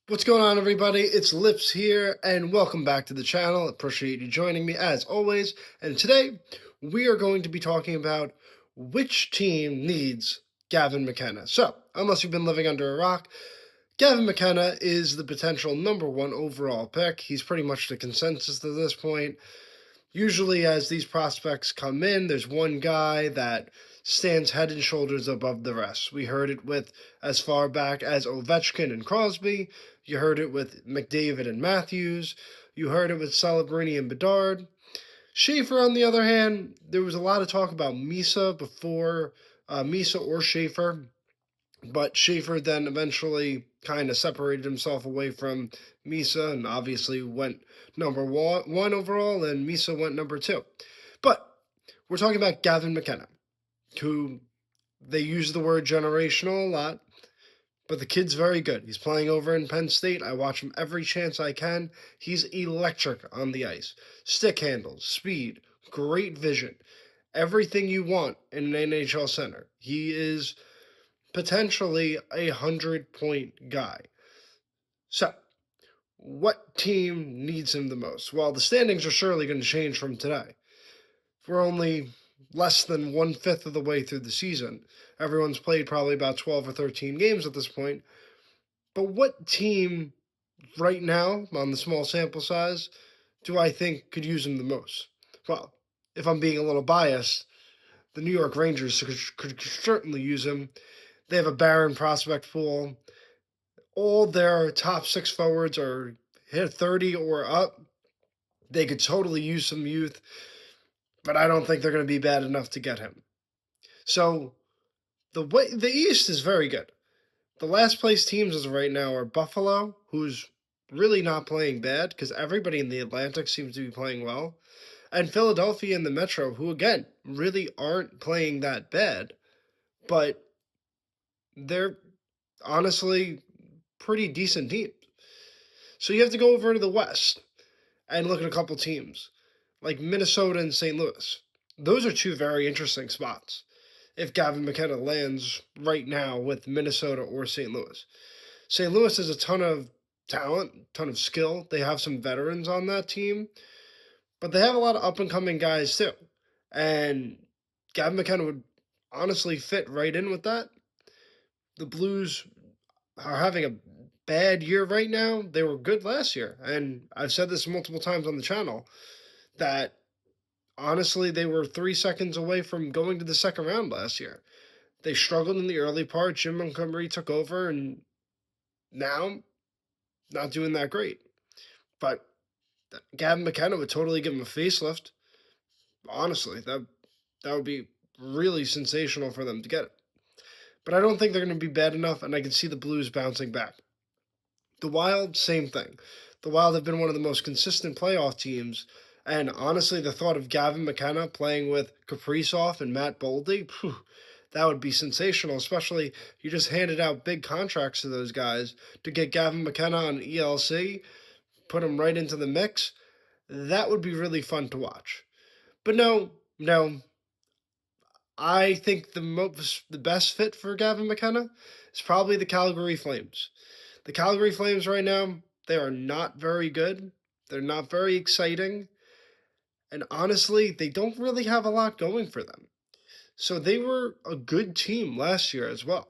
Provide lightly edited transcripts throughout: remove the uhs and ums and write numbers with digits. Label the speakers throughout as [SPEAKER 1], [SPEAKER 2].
[SPEAKER 1] What's going on, everybody? It's Lips here, and welcome back to the channel. Appreciate you joining me as always. And today, we are going to be talking about which team needs Gavin McKenna. So, unless you've been living under a rock, Gavin McKenna is the potential #1 overall pick. He's pretty much the consensus at this point. Usually, as these prospects come in, there's one guy that stands head and shoulders above the rest. We heard it with as far back as Ovechkin and Crosby. You heard it with McDavid and Matthews. You heard it with Celebrini and Bedard. Schaefer, on the other hand, there was a lot of talk about Misa before, Misa or Schaefer, but Schaefer then eventually kind of separated himself away from Misa and obviously went #1 overall, and Misa went #2. But we're talking about Gavin McKenna, who they use the word generational a lot, but the kid's very good. He's playing over in Penn State. I watch him every chance I can. He's electric on the ice. Stick handles, speed, great vision, everything you want in an NHL center. He is potentially a 100-point guy. So, what team needs him the most? Well, the standings are surely going to change from today. We're only less than 1/5 of the way through the season. Everyone's played probably about 12 or 13 games at this point. But what team right now, on the small sample size, do I think could use him the most? Well, if I'm being a little biased, the New York Rangers could certainly use him. They have a barren prospect pool. All their top 6 forwards are hit 30 or up. They could totally use some youth, but I don't think they're going to be bad enough to get him. So the East is very good. The last place teams as of right now are Buffalo, who's really not playing bad because everybody in the Atlantic seems to be playing well, and Philadelphia and the Metro, who again really aren't playing that bad, but they're honestly pretty decent teams. So you have to go over to the West and look at a couple teams like Minnesota and St. Louis. Those are two very interesting spots if Gavin McKenna lands right now with Minnesota or St. Louis. St. Louis has a ton of talent, ton of skill. They have some veterans on that team, but they have a lot of up-and-coming guys too. And Gavin McKenna would honestly fit right in with that. The Blues are having a bad year right now. They were good last year, and I've said this multiple times on the channel that honestly they were 3 seconds away from going to the second round last year. They struggled in the early part. Jim Montgomery took over, and now not doing that great. But Gavin McKenna would totally give him a facelift. Honestly, that would be really sensational for them to get it. But I don't think they're going to be bad enough, and I can see the Blues bouncing back. The Wild, same thing. The Wild have been one of the most consistent playoff teams, and honestly, the thought of Gavin McKenna playing with Kaprizov and Matt Boldy, that would be sensational, especially you just handed out big contracts to those guys to get Gavin McKenna on ELC, put him right into the mix. That would be really fun to watch. But no, I think the best fit for Gavin McKenna is probably the Calgary Flames. The Calgary Flames right now, they are not very good. They're not very exciting. And honestly, they don't really have a lot going for them. So they were a good team last year as well.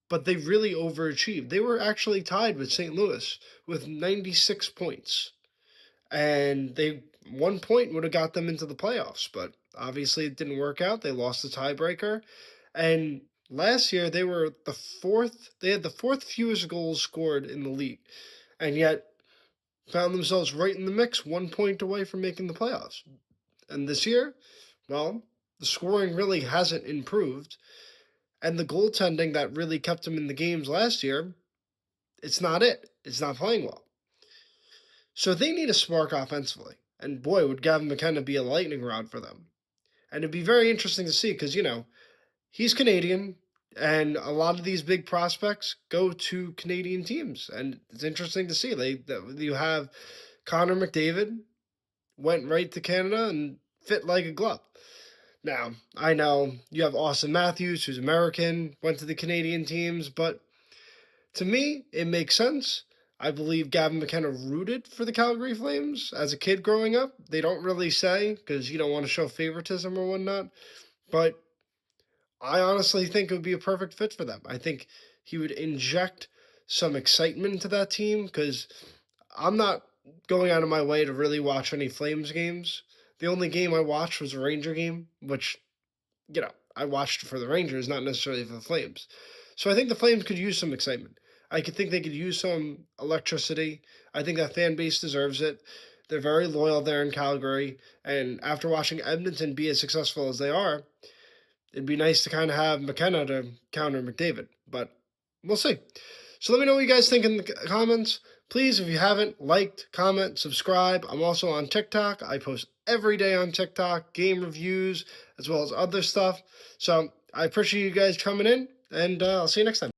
[SPEAKER 1] But they really overachieved. They were actually tied with St. Louis with 96 points. And 1 point would have got them into the playoffs, but obviously it didn't work out. They lost the tiebreaker. And last year they were they had the fourth fewest goals scored in the league. And yet found themselves right in the mix, 1 point away from making the playoffs. And this year, well, the scoring really hasn't improved. And the goaltending that really kept them in the games last year, it's not it. It's not playing well. So they need a spark offensively. And boy, would Gavin McKenna be a lightning rod for them. And it'd be very interesting to see because, he's Canadian, and a lot of these big prospects go to Canadian teams. And it's interesting to see. You have Connor McDavid went right to Canada and fit like a glove. Now, I know you have Austin Matthews, who's American, went to the Canadian teams, but to me, it makes sense. I believe Gavin McKenna rooted for the Calgary Flames as a kid growing up. They don't really say because you don't want to show favoritism or whatnot, but I honestly think it would be a perfect fit for them. I think he would inject some excitement into that team because I'm not going out of my way to really watch any Flames games. The only game I watched was a Ranger game, which, I watched for the Rangers, not necessarily for the Flames. So I think the Flames could use some excitement. I could think they could use some electricity. I think that fan base deserves it. They're very loyal there in Calgary. And after watching Edmonton be as successful as they are, it'd be nice to kind of have McKenna to counter McDavid. But we'll see. So let me know what you guys think in the comments. Please, if you haven't, liked, comment, subscribe. I'm also on TikTok. I post every day on TikTok, game reviews, as well as other stuff. So I appreciate you guys coming in, and I'll see you next time.